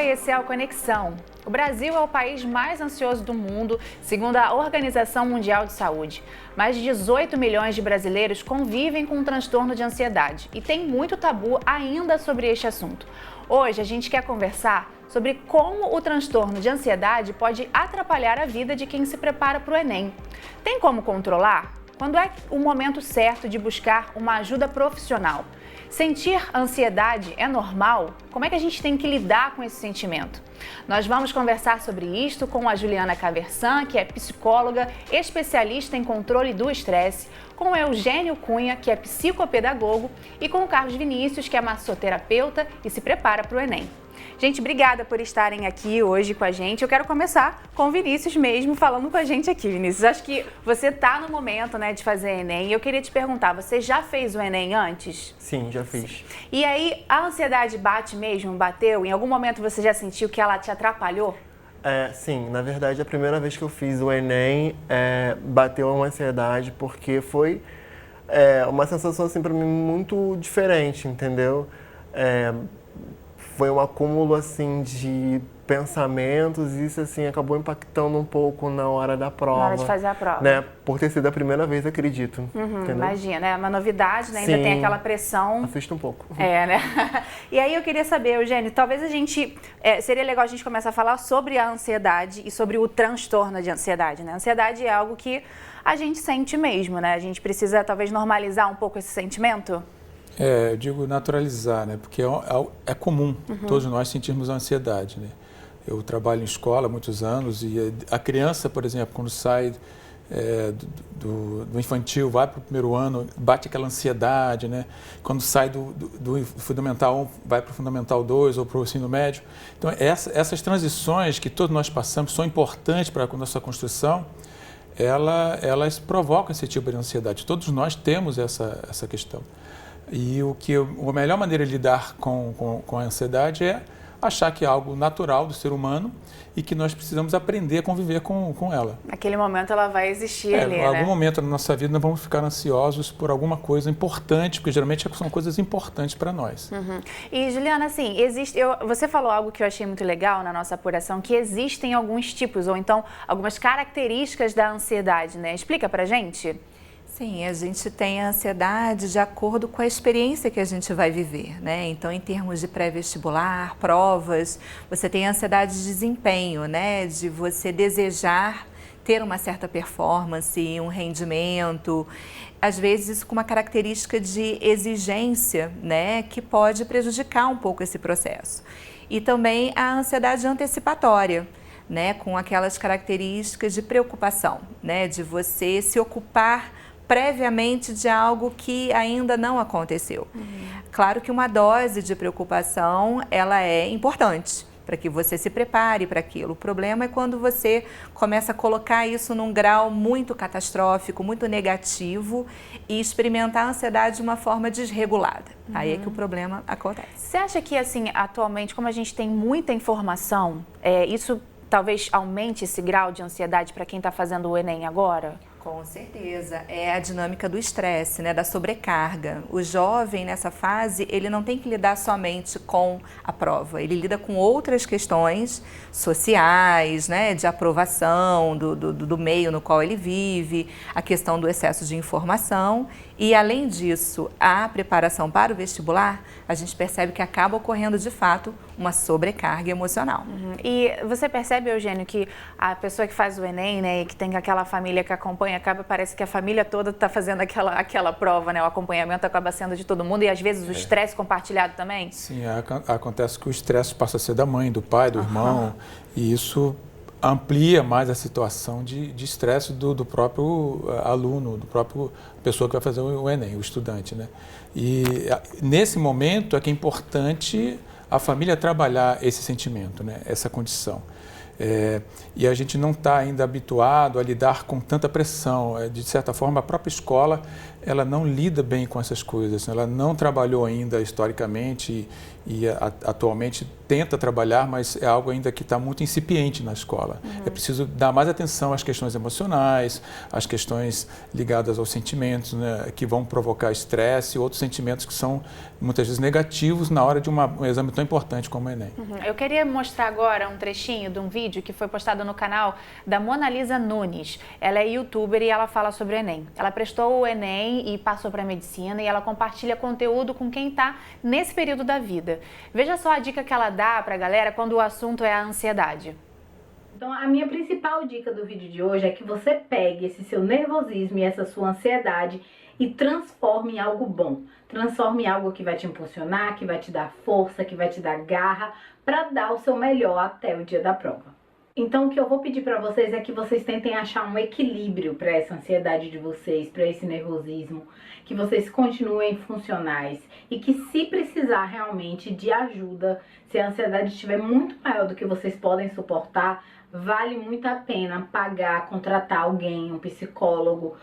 Oi, esse é o Conexão. O Brasil é o país mais ansioso do mundo, segundo a Organização Mundial de Saúde. Mais de 18 milhões de brasileiros convivem com um transtorno de ansiedade e tem muito tabu ainda sobre este assunto. Hoje a gente quer conversar sobre como o transtorno de ansiedade pode atrapalhar a vida de quem se prepara para o Enem. Tem como controlar? Quando é o momento certo de buscar uma ajuda profissional? Sentir ansiedade é normal? Como é que a gente tem que lidar com esse sentimento? Nós vamos conversar sobre isto com a Juliana Caversan, que é psicóloga, especialista em controle do estresse, com o Eugênio Cunha, que é psicopedagogo, e com o Carlos Vinícius, que é massoterapeuta e se prepara para o Enem. Gente, obrigada por estarem aqui hoje com a gente. Eu quero começar com o Vinícius mesmo, falando com a gente aqui, Vinícius. Acho que você está no momento, né, de fazer Enem. E eu queria te perguntar, você já fez o Enem antes? Sim, já fiz. Sim. E aí, a ansiedade bate mesmo? Bateu? Em algum momento você já sentiu que ela te atrapalhou? Sim, na verdade, a primeira vez que eu fiz o Enem, bateu uma ansiedade, porque foi uma sensação, assim, para mim, muito diferente, entendeu? Foi um acúmulo, assim, de pensamentos e isso, assim, acabou impactando um pouco na hora da prova. Na hora de fazer a prova. Né? Por ter sido a primeira vez, acredito. Imagina, é uma novidade, né? Ainda Sim, tem aquela pressão. assusta um pouco. Né? E aí eu queria saber, Eugênio, talvez a gente... seria legal a gente começar a falar sobre a ansiedade e sobre o transtorno de ansiedade, né? A ansiedade é algo que a gente sente mesmo, né? A gente precisa, talvez, normalizar um pouco esse sentimento? Eu digo naturalizar, né? Porque é comum todos nós sentirmos ansiedade, né? Eu trabalho em escola há muitos anos e a criança, por exemplo, quando sai do infantil, vai para o primeiro ano, bate aquela ansiedade, né? Quando sai do Fundamental 1, vai para o Fundamental 2 ou para o ensino médio. Então, essas transições que todos nós passamos são importantes para a nossa construção, elas provocam esse tipo de ansiedade. Todos nós temos essa questão. E a melhor maneira de lidar com a ansiedade é achar que é algo natural do ser humano e que nós precisamos aprender a conviver com ela. Naquele momento ela vai existir ali, em algum momento da nossa vida nós vamos ficar ansiosos por alguma coisa importante, porque geralmente são coisas importantes para nós. E, Juliana, assim, você falou algo que eu achei muito legal na nossa apuração, que existem alguns tipos, ou então algumas características da ansiedade, né? Explica pra gente. Sim, a gente tem a ansiedade de acordo com a experiência que a gente vai viver, né? Então, em termos de pré-vestibular, provas, você tem a ansiedade de desempenho, né? De você desejar ter uma certa performance, um rendimento, às vezes com uma característica de exigência, né? Que pode prejudicar um pouco esse processo. E também a ansiedade antecipatória, né? Com aquelas características de preocupação, né? De você se ocupar previamente de algo que ainda não aconteceu. Claro que uma dose de preocupação, ela é importante para que você se prepare para aquilo. O problema é quando você começa a colocar isso num grau muito catastrófico, muito negativo e experimentar a ansiedade de uma forma desregulada. Aí é que o problema acontece. Você acha que, assim, atualmente, como a gente tem muita informação, isso talvez aumente esse grau de ansiedade para quem está fazendo o Enem agora? Com certeza, é a dinâmica do estresse, né, da sobrecarga. O jovem nessa fase, ele não tem que lidar somente com a prova, ele lida com outras questões sociais, né, de aprovação do meio no qual ele vive, a questão do excesso de informação e, além disso, a preparação para o vestibular, a gente percebe que acaba ocorrendo, de fato, uma sobrecarga emocional. E você percebe, Eugênio, que a pessoa que faz o Enem, né, e que tem aquela família que acompanha, parece que a família toda está fazendo aquela prova, né? O acompanhamento acaba sendo de todo mundo e às vezes o estresse compartilhado também? Sim, acontece que o estresse passa a ser da mãe, do pai, do irmão, e isso amplia mais a situação de estresse do próprio aluno, do próprio pessoa que vai fazer o Enem, o estudante, né? E nesse momento é que é importante a família trabalhar esse sentimento, né? Essa condição. E a gente não está ainda habituado a lidar com tanta pressão. De certa forma, a própria escola ela não lida bem com essas coisas. Ela não trabalhou ainda historicamente e atualmente tenta trabalhar, mas é algo ainda que está muito incipiente na escola. É preciso dar mais atenção às questões emocionais, às questões ligadas aos sentimentos, né, que vão provocar estresse e outros sentimentos que são muitas vezes negativos na hora de um exame tão importante como o Enem. Eu queria mostrar agora um trechinho de um vídeo que foi postado no canal da Mona Lisa Nunes. Ela é youtuber e ela fala sobre o Enem. Ela prestou o Enem e passou para a medicina e ela compartilha conteúdo com quem está nesse período da vida. Veja só a dica que ela dá para a galera quando o assunto é a ansiedade. Então, a minha principal dica do vídeo de hoje é que você pegue esse seu nervosismo e essa sua ansiedade e transforme em algo bom. Transforme em algo que vai te impulsionar, que vai te dar força, que vai te dar garra para dar o seu melhor até o dia da prova. Então, o que eu vou pedir para vocês é que vocês tentem achar um equilíbrio para essa ansiedade de vocês, para esse nervosismo, que vocês continuem funcionais e que, se precisar realmente de ajuda, se a ansiedade estiver muito maior do que vocês podem suportar, vale muito a pena pagar, contratar alguém, um psicólogo,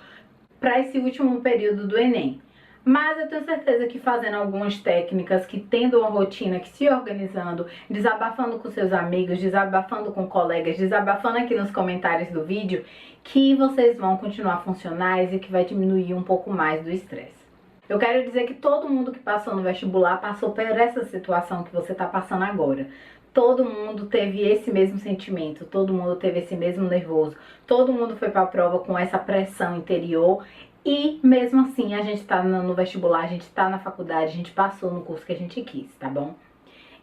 para esse último período do Enem. Mas eu tenho certeza que fazendo algumas técnicas, que tendo uma rotina, que se organizando, desabafando com seus amigos, desabafando com colegas, desabafando aqui nos comentários do vídeo, que vocês vão continuar funcionais e que vai diminuir um pouco mais do estresse. Eu quero dizer que todo mundo que passou no vestibular passou por essa situação que você está passando agora. Todo mundo teve esse mesmo sentimento, todo mundo teve esse mesmo nervoso, todo mundo foi para a prova com essa pressão interior. E mesmo assim, a gente tá no vestibular, a gente tá na faculdade, a gente passou no curso que a gente quis, tá bom?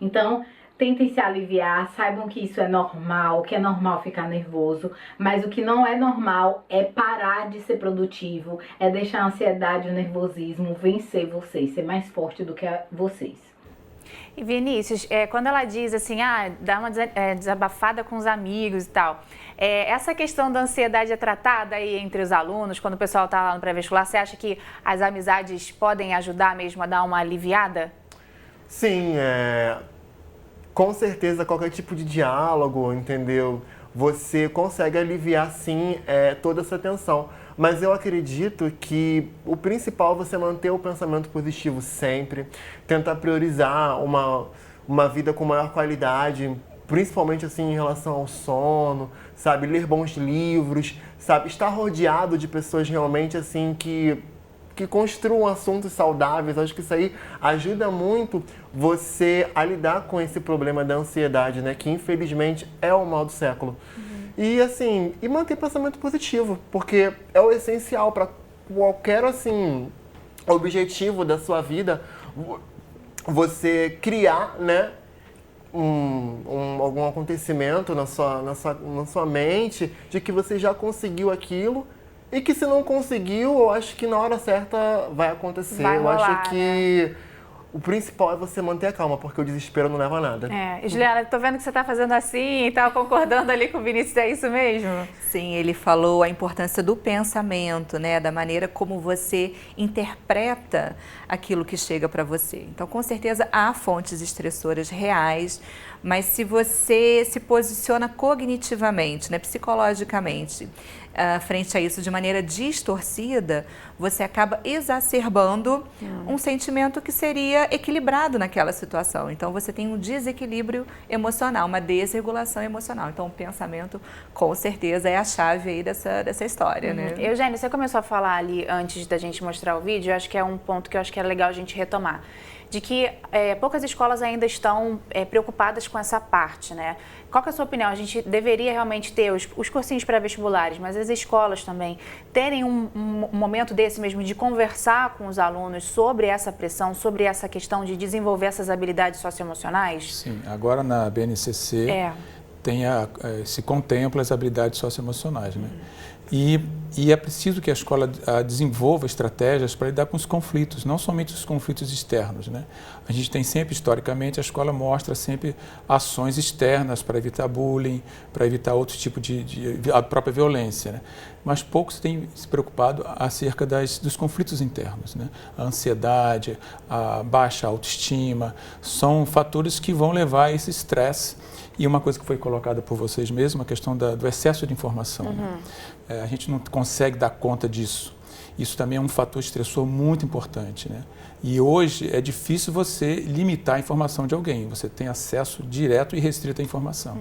Então, tentem se aliviar, saibam que isso é normal, que é normal ficar nervoso, mas o que não é normal é parar de ser produtivo, é deixar a ansiedade e o nervosismo vencer vocês, ser mais forte do que vocês. E Vinícius, quando ela diz assim, dá uma desabafada com os amigos e tal, essa questão da ansiedade é tratada aí entre os alunos, quando o pessoal está lá no pré-vestibular, você acha que as amizades podem ajudar mesmo a dar uma aliviada? Sim, com certeza qualquer tipo de diálogo, entendeu? Você consegue aliviar sim toda essa tensão. Mas eu acredito que o principal é você manter o pensamento positivo sempre, tentar priorizar uma vida com maior qualidade, principalmente assim em relação ao sono, sabe? Ler bons livros, sabe? Estar rodeado de pessoas realmente assim que construam assuntos saudáveis. Acho que isso aí ajuda muito você a lidar com esse problema da ansiedade, né? Que infelizmente é o mal do século. E assim, manter pensamento positivo, porque é o essencial para qualquer assim objetivo da sua vida, você criar, né, algum acontecimento na sua mente de que você já conseguiu aquilo e que se não conseguiu, eu acho que na hora certa vai acontecer. Vai rolar, eu acho que né? O principal é você manter a calma, porque o desespero não leva a nada. Juliana, tô vendo que você tá fazendo assim e tá concordando ali com o Vinícius, é isso mesmo? Sim, ele falou a importância do pensamento, né, da maneira como você interpreta aquilo que chega para você. Então, com certeza, há fontes estressoras reais, mas se você se posiciona cognitivamente, né, psicologicamente, frente a isso de maneira distorcida, você acaba exacerbando um sentimento que seria equilibrado naquela situação. Então, você tem um desequilíbrio emocional, uma desregulação emocional. Então, o pensamento, com certeza, é a chave aí dessa história, né? Eugênio, você começou a falar ali antes da gente mostrar o vídeo, eu acho que é um ponto que eu acho que é legal a gente retomar, de que poucas escolas ainda estão preocupadas com essa parte, né? Qual que é a sua opinião? A gente deveria realmente ter os cursinhos pré-vestibulares, mas as escolas também terem um momento desse mesmo de conversar com os alunos sobre essa pressão, sobre essa questão de desenvolver essas habilidades socioemocionais? Sim, agora na BNCC se contempla as habilidades socioemocionais, né? E é preciso que a escola desenvolva estratégias para lidar com os conflitos, não somente os conflitos externos, né? A gente tem sempre, historicamente, a escola mostra sempre ações externas para evitar bullying, para evitar outro tipo a própria violência, né? Mas pouco se tem se preocupado acerca dos conflitos internos, né? A ansiedade, a baixa autoestima, são fatores que vão levar a esse estresse E uma coisa que foi colocada por vocês mesmos, a questão do excesso de informação. Né? A gente não consegue dar conta disso. Isso também é um fator estressor muito importante, né? E hoje é difícil você limitar a informação de alguém. Você tem acesso direto e restrito à informação.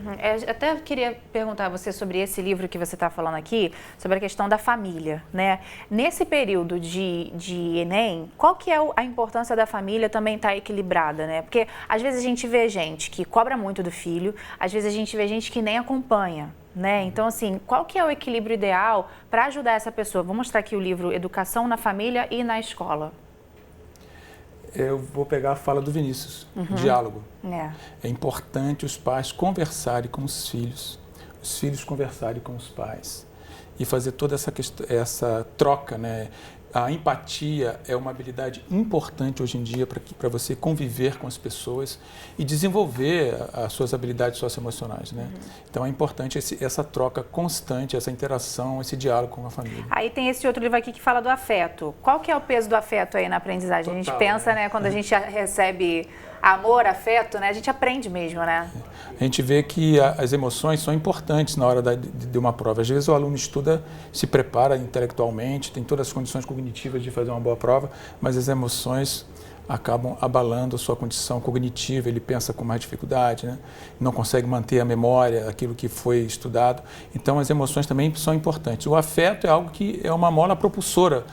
Até queria perguntar a você sobre esse livro que você está falando aqui, sobre a questão da família, né? Nesse período de Enem, qual que é a importância da família também estar equilibrada, né? Porque às vezes a gente vê gente que cobra muito do filho, às vezes a gente vê gente que nem acompanha. Né? Então, assim, qual que é o equilíbrio ideal para ajudar essa pessoa? Vou mostrar aqui o livro Educação na Família e na Escola. Eu vou pegar a fala do Vinícius, diálogo. É importante os pais conversarem com os filhos conversarem com os pais e fazer toda essa troca, né? A empatia é uma habilidade importante hoje em dia para você conviver com as pessoas e desenvolver as suas habilidades socioemocionais, né? Então é importante essa troca constante, essa interação, esse diálogo com a família. Aí tem esse outro livro aqui que fala do afeto. Qual que é o peso do afeto aí na aprendizagem? Total, a gente pensa, né, quando a gente recebe amor, afeto, né, a gente aprende mesmo, né? A gente vê que as emoções são importantes na hora de uma prova. Às vezes o aluno estuda, se prepara intelectualmente, tem todas as condições cognitivas de fazer uma boa prova, mas as emoções acabam abalando a sua condição cognitiva, ele pensa com mais dificuldade, né? Não consegue manter a memória, aquilo que foi estudado. Então as emoções também são importantes. O afeto é algo que é uma mola propulsora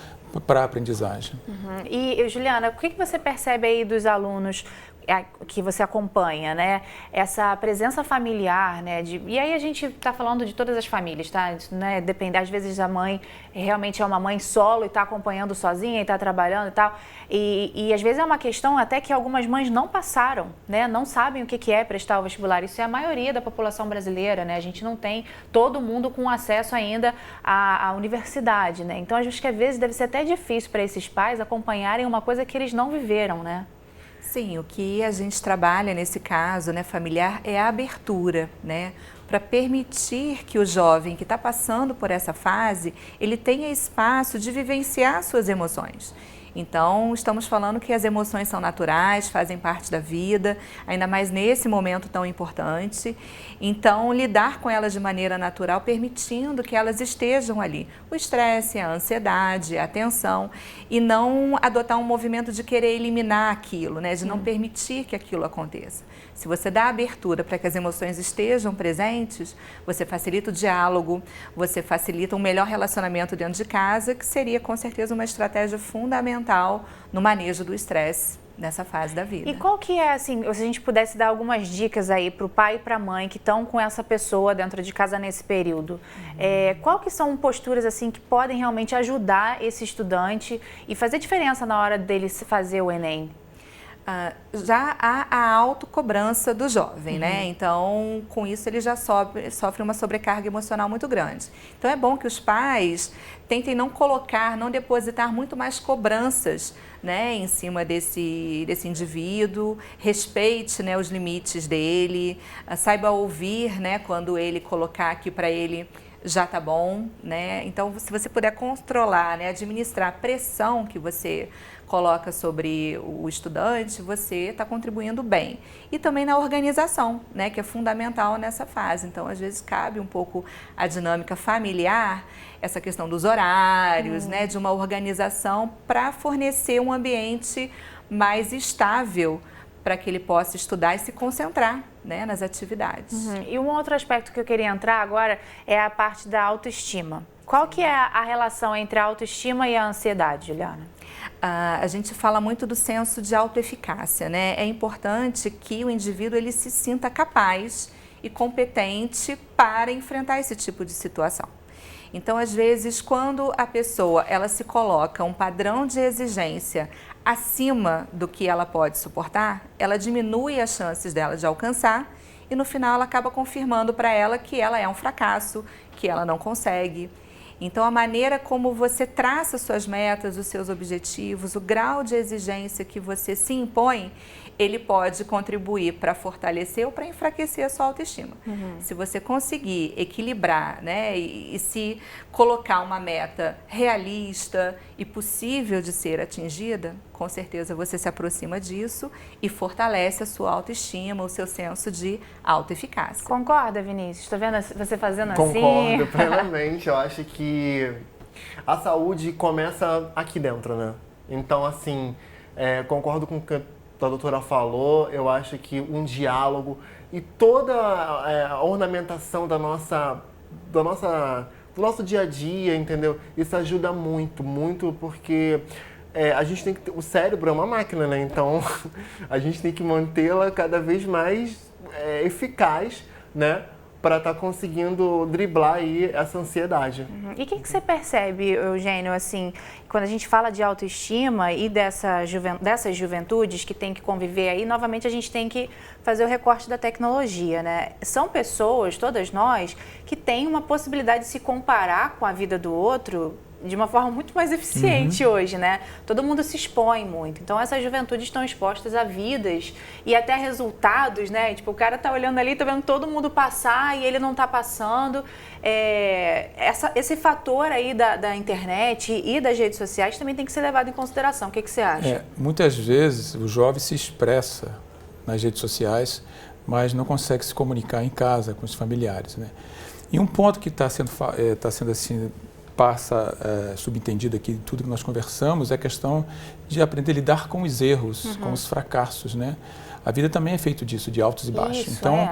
para a aprendizagem. E, Juliana, o que você percebe aí dos alunos que você acompanha, né? Essa presença familiar, né? E aí a gente está falando de todas as famílias, tá? Né? Depende, às vezes a mãe realmente é uma mãe solo e está acompanhando sozinha e está trabalhando e tal. E às vezes é uma questão até que algumas mães não passaram, né? Não sabem o que é prestar o vestibular. Isso é a maioria da população brasileira, né? A gente não tem todo mundo com acesso ainda à universidade, né? Então acho que às vezes deve ser até difícil para esses pais acompanharem uma coisa que eles não viveram, né? Sim, o que a gente trabalha nesse caso, né, familiar, é a abertura, né, para permitir que o jovem que está passando por essa fase, ele tenha espaço de vivenciar suas emoções. Então, estamos falando que as emoções são naturais, fazem parte da vida, ainda mais nesse momento tão importante. Então, lidar com elas de maneira natural, permitindo que elas estejam ali. O estresse, a ansiedade, a tensão, e não adotar um movimento de querer eliminar aquilo, né? De não permitir que aquilo aconteça. Se você dá abertura para que as emoções estejam presentes, você facilita o diálogo, você facilita um melhor relacionamento dentro de casa, que seria com certeza uma estratégia fundamental no manejo do estresse nessa fase da vida. E qual que é, assim, se a gente pudesse dar algumas dicas aí para o pai e para a mãe que estão com essa pessoa dentro de casa nesse período, qual que são posturas assim que podem realmente ajudar esse estudante e fazer diferença na hora dele fazer o Enem? Já há a autocobrança do jovem, né? Então, com isso, ele já sofre uma sobrecarga emocional muito grande. Então, é bom que os pais tentem não depositar muito mais cobranças, né, em cima desse indivíduo, respeite, né, os limites dele, saiba ouvir, né, quando ele colocar aqui para ele já tá bom, né? Então, se você puder controlar, né, administrar a pressão que você coloca sobre o estudante, você está contribuindo bem. E também na organização, né, que é fundamental nessa fase. Então, às vezes, cabe um pouco a dinâmica familiar, essa questão dos horários, né, de uma organização para fornecer um ambiente mais estável para que ele possa estudar e se concentrar, né, nas atividades. E um outro aspecto que eu queria entrar agora é a parte da autoestima. Qual que é a relação entre a autoestima e a ansiedade, Juliana? A gente fala muito do senso de autoeficácia, né? É importante que o indivíduo ele se sinta capaz e competente para enfrentar esse tipo de situação. Então, às vezes, quando a pessoa ela se coloca um padrão de exigência acima do que ela pode suportar, ela diminui as chances dela de alcançar e, no final, ela acaba confirmando para ela que ela é um fracasso, que ela não consegue. Então, a maneira como você traça suas metas, os seus objetivos, o grau de exigência que você se impõe, ele pode contribuir para fortalecer ou para enfraquecer a sua autoestima. Se você conseguir equilibrar, né, e se colocar uma meta realista e possível de ser atingida, com certeza você se aproxima disso e fortalece a sua autoestima, o seu senso de autoeficácia. Concorda, Vinícius? Estou vendo você fazendo assim? Concordo plenamente. Eu acho que a saúde começa aqui dentro, né? Então, assim, concordo com o que a doutora falou. Eu acho que um diálogo e toda a ornamentação do nosso dia a dia, entendeu? Isso ajuda muito, muito, porque a gente tem que ter, o cérebro é uma máquina, né? Então a gente tem que mantê-la cada vez mais eficaz, né? Para estar conseguindo driblar aí essa ansiedade. E o que você percebe, Eugênio, assim, quando a gente fala de autoestima e dessas juventudes que tem que conviver aí, novamente a gente tem que fazer o recorte da tecnologia, né? São pessoas, todas nós, que têm uma possibilidade de se comparar com a vida do outro de uma forma muito mais eficiente hoje, né? Todo mundo se expõe muito. Então, essas juventudes estão expostas a vidas e até resultados, né? Tipo, o cara tá olhando ali, tá vendo todo mundo passar e ele não tá passando. Esse fator aí da internet e das redes sociais também tem que ser levado em consideração. O que você acha? Muitas vezes o jovem se expressa nas redes sociais, mas não consegue se comunicar em casa com os familiares, né? E um ponto que está sendo assim, passa subentendido aqui tudo que nós conversamos é a questão de aprender a lidar com os erros, com os fracassos, né? A vida também é feita disso, de altos e baixos. Então,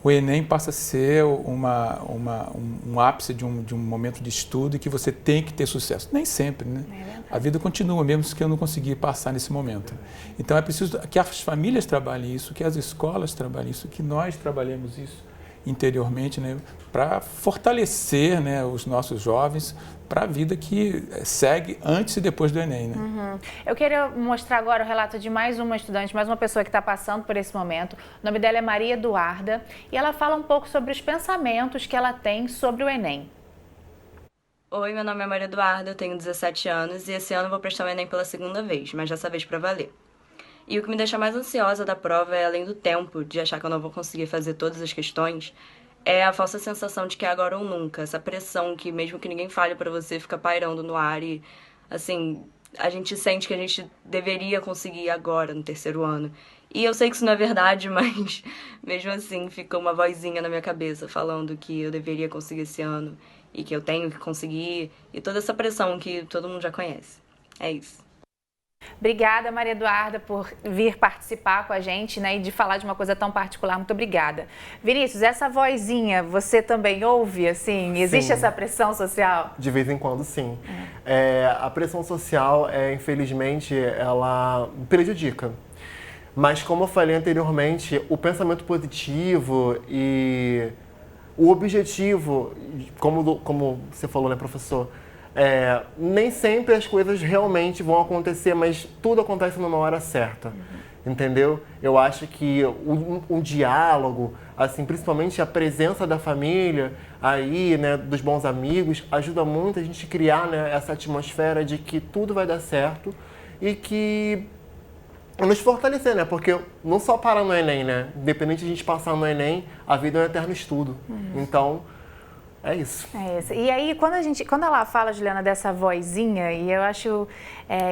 o Enem passa a ser um ápice de um momento de estudo e que você tem que ter sucesso. Nem sempre, né? A vida continua, mesmo que eu não consegui passar nesse momento. Então, é preciso que as famílias trabalhem isso, que as escolas trabalhem isso, que nós trabalhemos isso interiormente, né, para fortalecer, né, os nossos jovens para a vida que segue antes e depois do Enem, né? Eu queria mostrar agora o relato de mais uma estudante, mais uma pessoa que está passando por esse momento. O nome dela é Maria Eduarda e ela fala um pouco sobre os pensamentos que ela tem sobre o Enem. Oi, meu nome é Maria Eduarda, eu tenho 17 anos e esse ano eu vou prestar o Enem pela segunda vez, mas dessa vez para valer. E o que me deixa mais ansiosa da prova é, além do tempo, de achar que eu não vou conseguir fazer todas as questões, é a falsa sensação de que é agora ou nunca. Essa pressão que, mesmo que ninguém fale pra você, fica pairando no ar e, assim, a gente sente que a gente deveria conseguir agora, no terceiro ano. E eu sei que isso não é verdade, mas mesmo assim fica uma vozinha na minha cabeça falando que eu deveria conseguir esse ano e que eu tenho que conseguir, e toda essa pressão que todo mundo já conhece. É isso. Obrigada, Maria Eduarda, por vir participar com a gente, né, e de falar de uma coisa tão particular. Muito obrigada. Vinícius, essa vozinha, você também ouve, assim? Existe essa pressão social? De vez em quando, sim. A pressão social, infelizmente, ela prejudica. Mas, como eu falei anteriormente, o pensamento positivo e o objetivo, como você falou, né, professor? Nem sempre as coisas realmente vão acontecer, mas tudo acontece numa hora certa, entendeu? Eu acho que um diálogo, assim, principalmente a presença da família, aí, né, dos bons amigos, ajuda muito a gente criar, né, essa atmosfera de que tudo vai dar certo e que nos fortalecer, né? Porque não só parar no Enem, né? Independente de a gente passar no Enem, a vida é um eterno estudo. Então, é isso. É isso. E aí, quando ela fala, Juliana, dessa vozinha, e eu acho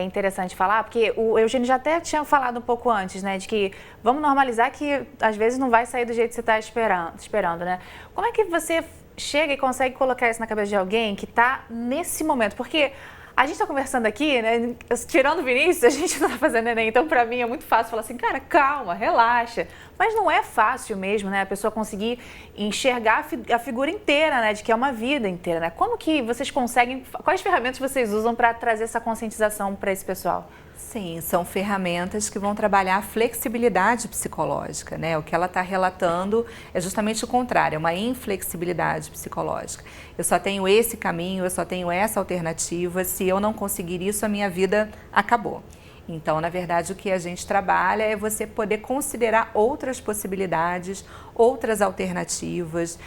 interessante falar, porque o Eugênio já até tinha falado um pouco antes, né, de que vamos normalizar que às vezes não vai sair do jeito que você está esperando, né? Como é que você chega e consegue colocar isso na cabeça de alguém que está nesse momento? Porque a gente está conversando aqui, né? Tirando o Vinícius, a gente não está fazendo Enem, então para mim é muito fácil falar assim, cara, calma, relaxa. Mas não é fácil mesmo, né? A pessoa conseguir enxergar a figura inteira, né? De que é uma vida inteira, né? Como que vocês conseguem, quais ferramentas vocês usam para trazer essa conscientização para esse pessoal? Sim, são ferramentas que vão trabalhar a flexibilidade psicológica, né? O que ela está relatando é justamente o contrário, é uma inflexibilidade psicológica. Eu só tenho esse caminho, eu só tenho essa alternativa, se eu não conseguir isso, a minha vida acabou. Então, na verdade, o que a gente trabalha é você poder considerar outras possibilidades, outras alternativas,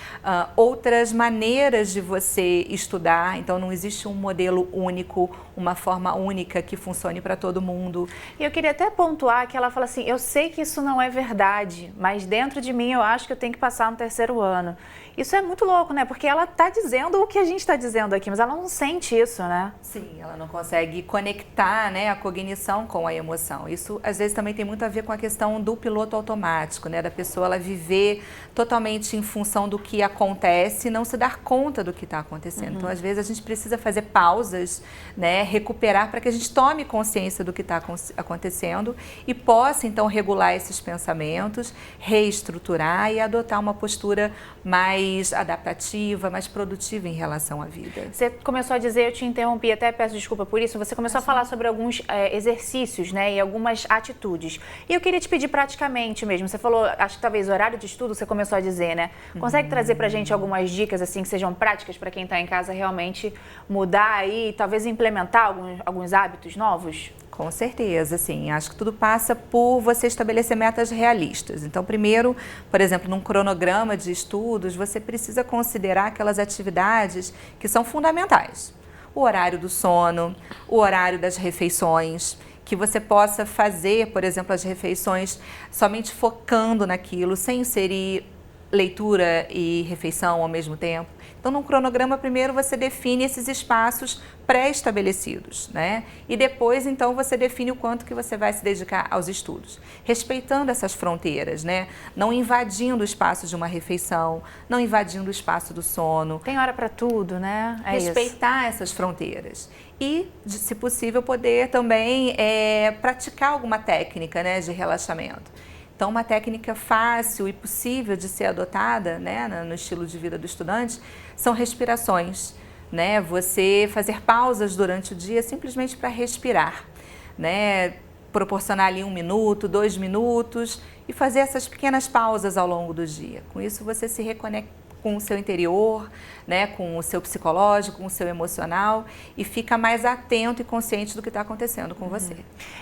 outras maneiras de você estudar. Então, não existe um modelo único, uma forma única que funcione para todo mundo. E eu queria até pontuar que ela fala assim, eu sei que isso não é verdade, mas dentro de mim eu acho que eu tenho que passar no terceiro ano. Isso é muito louco, né? Porque ela está dizendo o que a gente está dizendo aqui, mas ela não sente isso, né? Sim, ela não consegue conectar, né, a cognição com a emoção. Isso, às vezes, também tem muito a ver com a questão do piloto automático, né? Da pessoa ela viver totalmente em função do que acontece e não se dar conta do que está acontecendo. Então, às vezes, a gente precisa fazer pausas, né, recuperar para que a gente tome consciência do que está acontecendo e possa, então, regular esses pensamentos, reestruturar e adotar uma postura mais adaptativa, mais produtiva em relação à vida. Você começou a dizer, eu te interrompi, até peço desculpa por isso, você começou a falar sobre alguns exercícios, né, e algumas atitudes. E eu queria te pedir praticamente mesmo, você falou, acho que talvez horário de estudo, você começou a dizer, né? Consegue trazer pra gente algumas dicas, assim, que sejam práticas para quem está em casa realmente mudar aí, talvez implementar alguns hábitos novos? Com certeza, assim, acho que tudo passa por você estabelecer metas realistas. Então, primeiro, por exemplo, num cronograma de estudos, você precisa considerar aquelas atividades que são fundamentais. O horário do sono, o horário das refeições, que você possa fazer, por exemplo, as refeições somente focando naquilo, sem inserir leitura e refeição ao mesmo tempo. Então, num cronograma, primeiro você define esses espaços pré-estabelecidos, né? E depois, então, você define o quanto que você vai se dedicar aos estudos, respeitando essas fronteiras, né? Não invadindo o espaço de uma refeição, não invadindo o espaço do sono. Tem hora para tudo, né? Respeitar essas fronteiras. E, se possível, poder também praticar alguma técnica, né, de relaxamento. Então, uma técnica fácil e possível de ser adotada, né, no estilo de vida do estudante, são respirações, né? Você fazer pausas durante o dia simplesmente para respirar, né? Proporcionar ali 1 minuto, 2 minutos e fazer essas pequenas pausas ao longo do dia. Com isso, você se reconecta com o seu interior, né, com o seu psicológico, com o seu emocional e fica mais atento e consciente do que está acontecendo com você.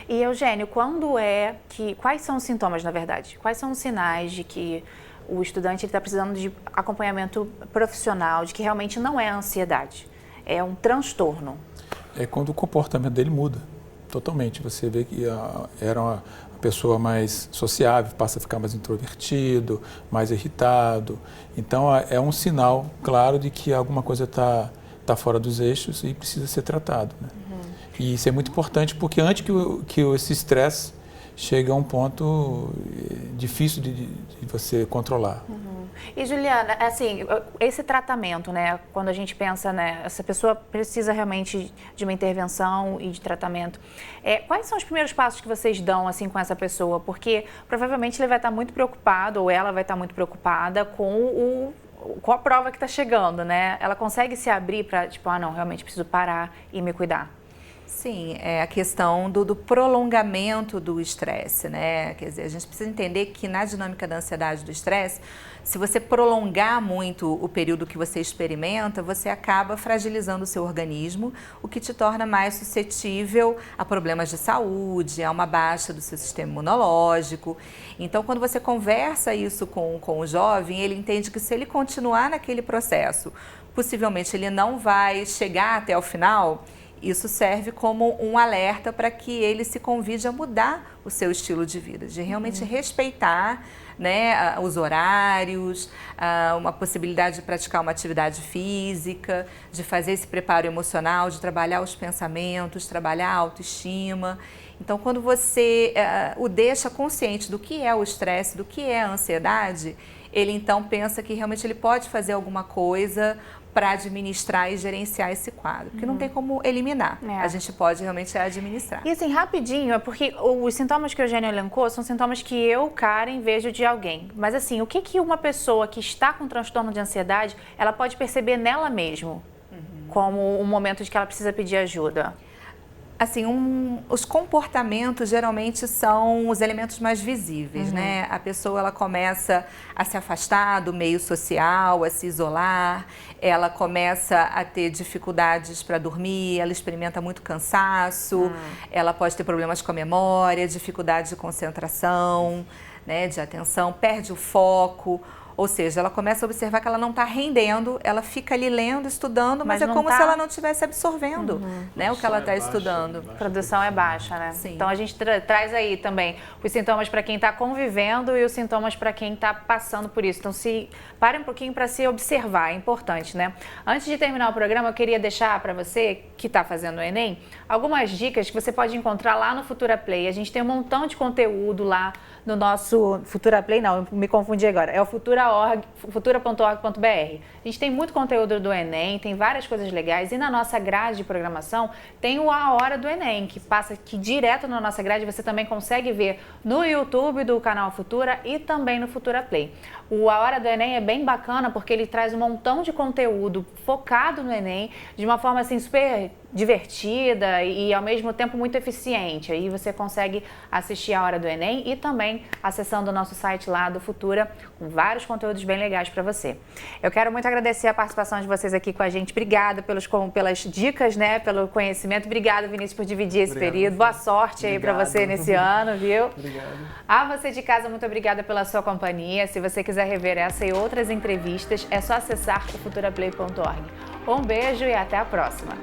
E Eugênio, quais são os sintomas, na verdade? Quais são os sinais de que o estudante está precisando de acompanhamento profissional, de que realmente não é ansiedade, é um transtorno? É quando o comportamento dele muda totalmente. Você vê que era uma pessoa mais sociável, passa a ficar mais introvertido, mais irritado. Então, é um sinal claro de que alguma coisa está fora dos eixos e precisa ser tratado, né? E isso é muito importante porque antes que esse estresse chegue a um ponto difícil de você controlar. E Juliana, assim, esse tratamento, né, quando a gente pensa, né, essa pessoa precisa realmente de uma intervenção e de tratamento, quais são os primeiros passos que vocês dão, assim, com essa pessoa? Porque provavelmente ele vai estar muito preocupado ou ela vai estar muito preocupada com a prova que está chegando, né? Ela consegue se abrir para, tipo, não, realmente preciso parar e me cuidar. Sim, é a questão do prolongamento do estresse, né? Quer dizer, a gente precisa entender que na dinâmica da ansiedade do estresse, se você prolongar muito o período que você experimenta, você acaba fragilizando o seu organismo, o que te torna mais suscetível a problemas de saúde, a uma baixa do seu sistema imunológico. Então, quando você conversa isso com o jovem, ele entende que se ele continuar naquele processo, possivelmente ele não vai chegar até o final. Isso serve como um alerta para que ele se convide a mudar o seu estilo de vida, de realmente respeitar, né, os horários, uma possibilidade de praticar uma atividade física, de fazer esse preparo emocional, de trabalhar os pensamentos, trabalhar a autoestima. Então, quando você o deixa consciente do que é o estresse, do que é a ansiedade, ele então pensa que realmente ele pode fazer alguma coisa para administrar e gerenciar esse quadro, porque não tem como eliminar, a gente pode realmente administrar. E assim, rapidinho, é porque os sintomas que o Eugênio elencou são sintomas que eu, Karen, vejo de alguém. Mas assim, o que uma pessoa que está com transtorno de ansiedade, ela pode perceber nela mesma, como um momento de que ela precisa pedir ajuda? Assim, os comportamentos geralmente são os elementos mais visíveis, né? A pessoa ela começa a se afastar do meio social, a se isolar, ela começa a ter dificuldades para dormir, ela experimenta muito cansaço, ela pode ter problemas com a memória, dificuldade de concentração, né, de atenção, perde o foco. Ou seja, ela começa a observar que ela não está rendendo, ela fica ali lendo, estudando, mas é não como tá... se ela não estivesse absorvendo, né, o que ela está estudando. A produção é baixa, né? Sim. Então a gente traz aí também os sintomas para quem está convivendo e os sintomas para quem está passando por isso. Então pare um pouquinho para se observar, é importante, né? Antes de terminar o programa, eu queria deixar para você que está fazendo o Enem algumas dicas que você pode encontrar lá no Futura Play. A gente tem um montão de conteúdo lá no nosso Futura Play, não, me confundi agora, é o futura.org.br. A gente tem muito conteúdo do Enem, tem várias coisas legais e na nossa grade de programação tem o A Hora do Enem, que passa aqui direto na nossa grade, você também consegue ver no YouTube do canal Futura e também no Futura Play. O A Hora do Enem é bem bacana porque ele traz um montão de conteúdo focado no Enem, de uma forma assim super divertida e ao mesmo tempo muito eficiente. Aí você consegue assistir a Hora do Enem e também acessando o nosso site lá do Futura, com vários conteúdos bem legais para você. Eu quero muito agradecer a participação de vocês aqui com a gente. Obrigada pelas dicas, né, pelo conhecimento. Obrigada, Vinícius, por dividir esse período. Boa sorte aí para você nesse ano, viu? Obrigado. A você de casa, muito obrigada pela sua companhia. Se você quiser rever essa e outras entrevistas, é só acessar o futuraplay.org. Um beijo e até a próxima.